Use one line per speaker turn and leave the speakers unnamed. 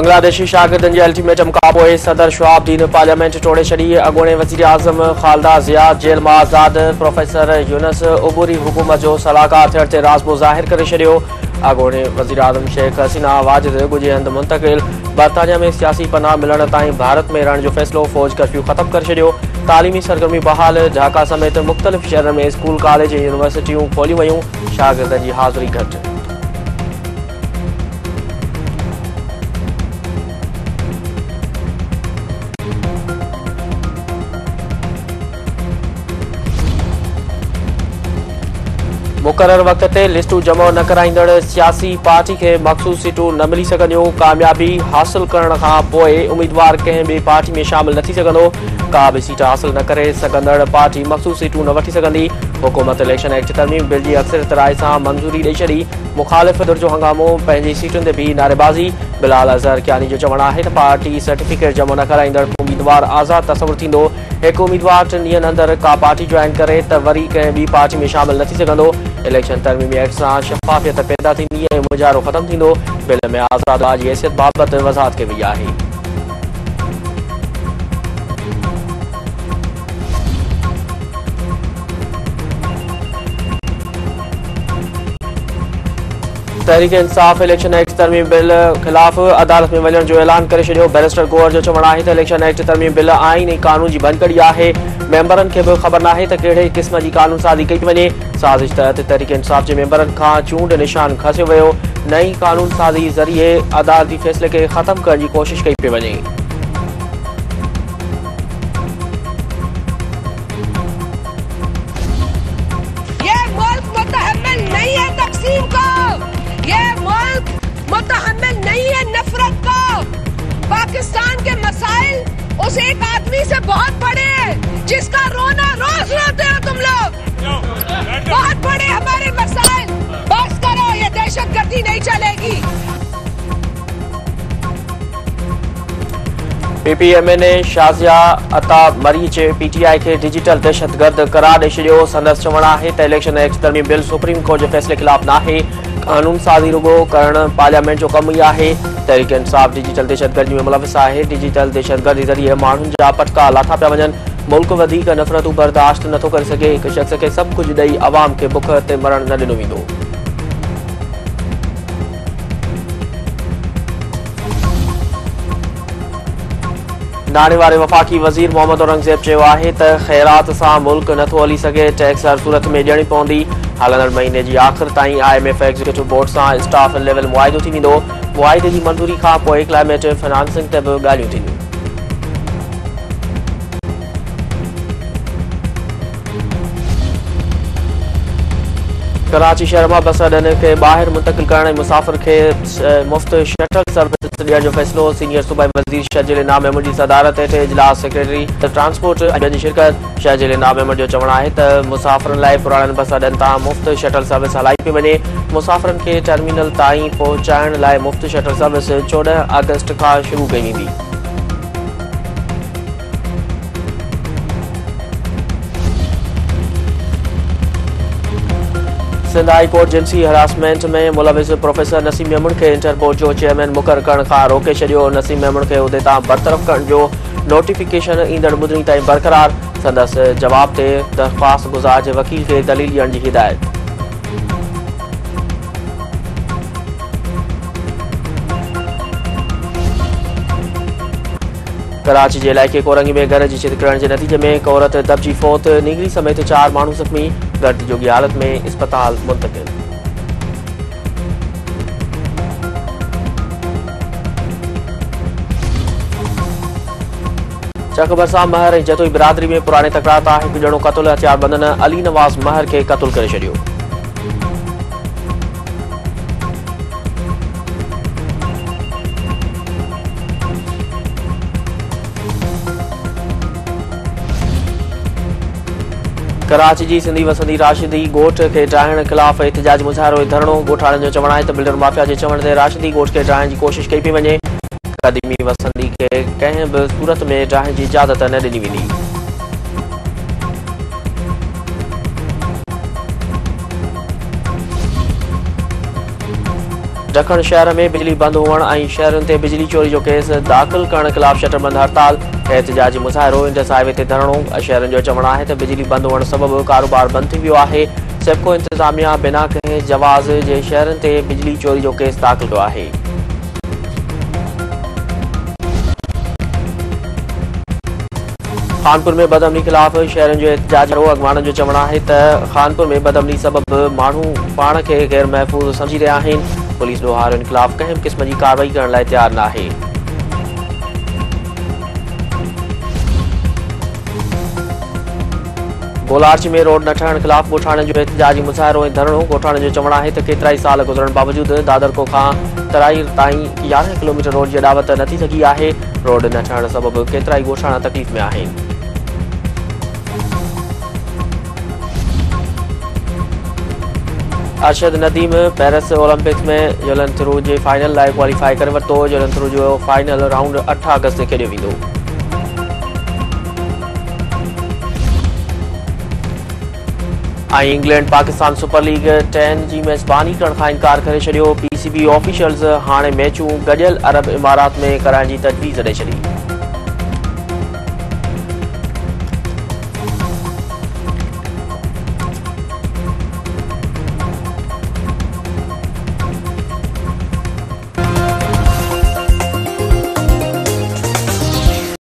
बांग्लादेशी शागिर्दनि जे अल्टीमेटम खां पोइ सदर शहाबुद्दीन पार्लियामेंट टोड़े छॾी। अॻूणे वज़ीर आज़म ख़ालिदा ज़िया जेल मां आज़ाद। प्रोफेसर यूनुस उबूरी हुकूमत जो सलाहकार थियण ते राज़िबो ज़ाहिर करे छॾियो। अॻूणे वज़ीर आज़म शेख हसीना वाजिद ॻुझे हंधि मुंतक़िल। बरतानिया में सियासी पनाह मिलण ताईं भारत में रहण जो फ़ैसिलो। फ़ौज कर्फ्यू ख़त्म करे छॾियो। तालीमी सरगर्मी बहाल। ढाका समेत मुख़्तलिफ़ शहरनि में स्कूल कॉलेज ऐं यूनिवर्सिटियूं खोलियूं वयूं। शागिर्दनि जी हाज़िरी घटि। मुक़रर वक़्त ते लिस्टूं जमा न कराईंदड़ सियासी पार्टी खे मख़सूस सीटूं न मिली सघंदियूं। कामयाबी हासिल करण खां पोइ उम्मीदवार कंहिं बि पार्टी में शामिल न थी सघंदो। का बि सीट हासिल न करे सघंदड़ पार्टी मख़सूस सीटूं न वठी सघंदी। हुकूमत इलेक्शन एक्ट तरमीम बिल जी अक्सरियत राय सां मंज़ूरी ॾेई छॾी। मुख़ालिफ़ धुर जो हंगामो। पंहिंजी सीटुनि ते बि नारेबाज़ी। बिलाल अज़हर कियानी जो चवणु आहे त पार्टी सर्टिफिकेट जमा न कराईंदड़ उम्मीदवार आज़ाद तसवुरु थींदो। हिकु उम्मीदवार 3 ॾींहंनि अंदरि का पार्टी ज्वाइन करे त वरी कंहिं ॿी पार्टी में शामिल न थी सघंदो। इलेक्शन तरमीमी एक्ट सां शफ़ाफ़ियत पैदा थींदी ऐं मुजारो ख़त्म थींदो। बिल में आज़ाद जी हैसियत बाबति वज़ाहत कई वई आहे। तहरीक इंसाफ़ इलेक्शन एक्ट तरमीम बिल ख़िलाफ़ अदालत में वञण जो ऐलान करे छॾियो। बैरिस्टर गोहर जो चवणु आहे त इलेक्शन एक्ट तरमीम बिल आइन ऐं कानून जी भनकड़ी आहे। मेंबरनि खे बि ख़बर नाहे त कहिड़े क़िस्म जी कानून साज़ी कई वञे। साज़िश तहत तहरीक इंसाफ़ जे मेंबरनि खां चूंड निशान खसियो वियो। नई कानून साज़ी ज़रिए अदालती फ़ैसिले खे ख़त्म करण जी कोशिश कई पई वञे।
पाकिस्तान के मसाइल उस एक आदमी से बहुत बड़े हैं जिसका रोना रोज रोते हो तुम लोग। बहुत बड़े हमारे मसाइल। बस करो, ये दहशतगर्दी नहीं चलेगी।
पीपीएमए ने शाज़िया अता मरी जे पीटीआई के डिजिटल दहशतगर्द करार ॾेई छॾियो। संदसि चवणु आहे त इलेक्शन एक्ट तरमीम बिल सुप्रीम कोर्ट जे फ़ैसिले ख़िलाफ़ नाहे। कानून साज़ी रुगो करण पार्लियामेंट जो कमु ई आहे। तहरीक इंसाफ़ डिजिटल दहशतगर्दी में मुलविस आहे। डिजिटल दहशतगर्दी ज़रिए माण्हुनि जा पटका लाथा पिया वञनि। मुल्क वधीक नफ़रतूं बर्दाश्त नथो करे सघे। हिकु शख़्स खे सभु कुझु ॾेई अवाम खे बुख ते मरण न ॾिनो वेंदो। नाणे वारे वफ़ाक़ी वज़ीर मोहम्मद औरंगज़ेब चयो आहे त ख़ैरात सां मुल्क नथो हली सघे। टैक्स हर सूरत में ॾियणी पवंदी। हलंदड़ महीने जी आख़िर ताईं IMF एग्ज़ीक्यूटिव बोर्ड सां स्टाफ लेवल मुआइदो थी वेंदो। मुआइदे जी मंज़ूरी खां पोइ क्लाइमेट फाइनेंसिंग ते बि ॻाल्हियूं थींदियूं। कराची शहर मां बस अॾनि खे ॿाहिरि मुंतक़िल करण ऐं मुसाफ़िर खे मुफ़्त शटल सर्विस ॾियण जो फ़ैसिलो। सीनियर सूबाई वज़ीर शहजील नाम अहमद जी सदारत हेठि इजलास सेक्रेटरी ट्रांसपोर्ट जी शिरकत। शहजील नाम अहमद जो चवणु आहे त मुसाफ़िरनि लाइ पुराणनि बस अॾनि तां मुफ़्त शटल सर्विस हलाई पई वञे। मुसाफ़िरनि खे टर्मिनल ताईं पहुचाइण लाइ मुफ़्त शटल सर्विस 14 अगस्त खां शुरू कई वेंदी। सिंध हाई कोर्ट जिनसी हरासमेंट में मुलविस प्रोफेसर नसीम मेमून खे इंटरपोल जो चेयरमैन मुक़ररु करण खां रोके छॾियो। नसीम मेमून खे उहिदे तां बरतरफ़ करण जो नोटिफिकेशन ईंदड़ ॿुधणी ताईं बरक़रार। संदसि जवाब ते दरख़्वास्त गुज़ार जे वकील खे दलील ॾियण जी हिदायत। कराची जे इलाइक़े कोरंगी में घर जी छित किरण जे नतीजे में हिकु औरत दबजी फ़ौत। नीगरी समेत 4 माण्हू ज़ख़्मी। गर्द जोगी हालत में इस्पताल मुंतक़िल। चक भरसा महर ऐं जतोई बिरादरी में पुराणे तकरार तां हिकु ॼणो क़तल। हथियारबंदनि अली नवाज़ महर खे क़तल करे छॾियो। कराची जी सिंधी वसंदी राशिदी ॻोठ खे ठाहिण ख़िलाफ़ एहतिजाज मुज़ाहिरो ऐं धरणो। ॻोठाणनि जो चवणु आहे त बिल्डर माफ़िया जे चवण ते राशिदी ॻोठ खे ठाहिण जी कोशिश कई पई वञे। क़दीमी वसंदी खे कंहिं बि सूरत में ठाहिण जी इजाज़त न ॾिनी वेंदी। ॾखण शहर में बिजली बंद हुअण ऐं शहरनि ते बिजली चोरी जो केस दाख़िल करण ख़िलाफ़ शटरबंद हड़ताल एहतिजाजी मुज़ाहिरो इंडस हाईवे ते धरणो। शहरनि जो चवणु आहे त बिजली बंद हुअण सबबि कारोबार बंद थी वियो आहे। सेप्को इंतज़ामिया बिना कंहिं जवाज़ जे शहरनि ते बिजली चोरी जो केस दाख़िल कयो आहे। खानपुर में बदअमनी ख़िलाफ़ शहरनि जो एहतिजाज अॻवाननि जो चवणु आहे त खानपुर में बदअमनी सबबि माण्हू पाण खे गैर महफ़ूज़ सम्झी रहिया आहिनि। पुलिस ॾोहारियुनि ख़िलाफ़ कंहिं बि क़िस्म जी कार्रवाई करण लाइ तयारु न आहे। गोलार्च में रोड न ठहण ख़िलाफ़ ॻोठाणनि जो एहतिजाजी मुज़ाहिरो ऐं धरणो। ॻोठाणनि जो चवणु आहे त केतिरा ई साल गुज़रण बावजूदि दादरको खां तराई ताईं 11 किलोमीटर रोड जी अॾावत न थी सघी आहे। रोड न ठहण सबबि केतिरा ई ॻोठाणा तकलीफ़ में आहिनि। अरशद नदीम पेरिस ओलंपिक्स में जलन थ्रो जे फाइनल लाइ क्वालिफाई करे वरितो। जलन थ्रो जो फाइनल राउंड 8 अगस्त ते खेॾियो वेंदो। इंग्लैंड पाकिस्तान सुपर लीग 10 जी मेज़बानी करण खां इनकार करे छॾियो। PCB ऑफिशियल्स हाणे मैचूं गॾियल अरब इमारात में कराइण जी तजवीज़ ॾेई छॾी।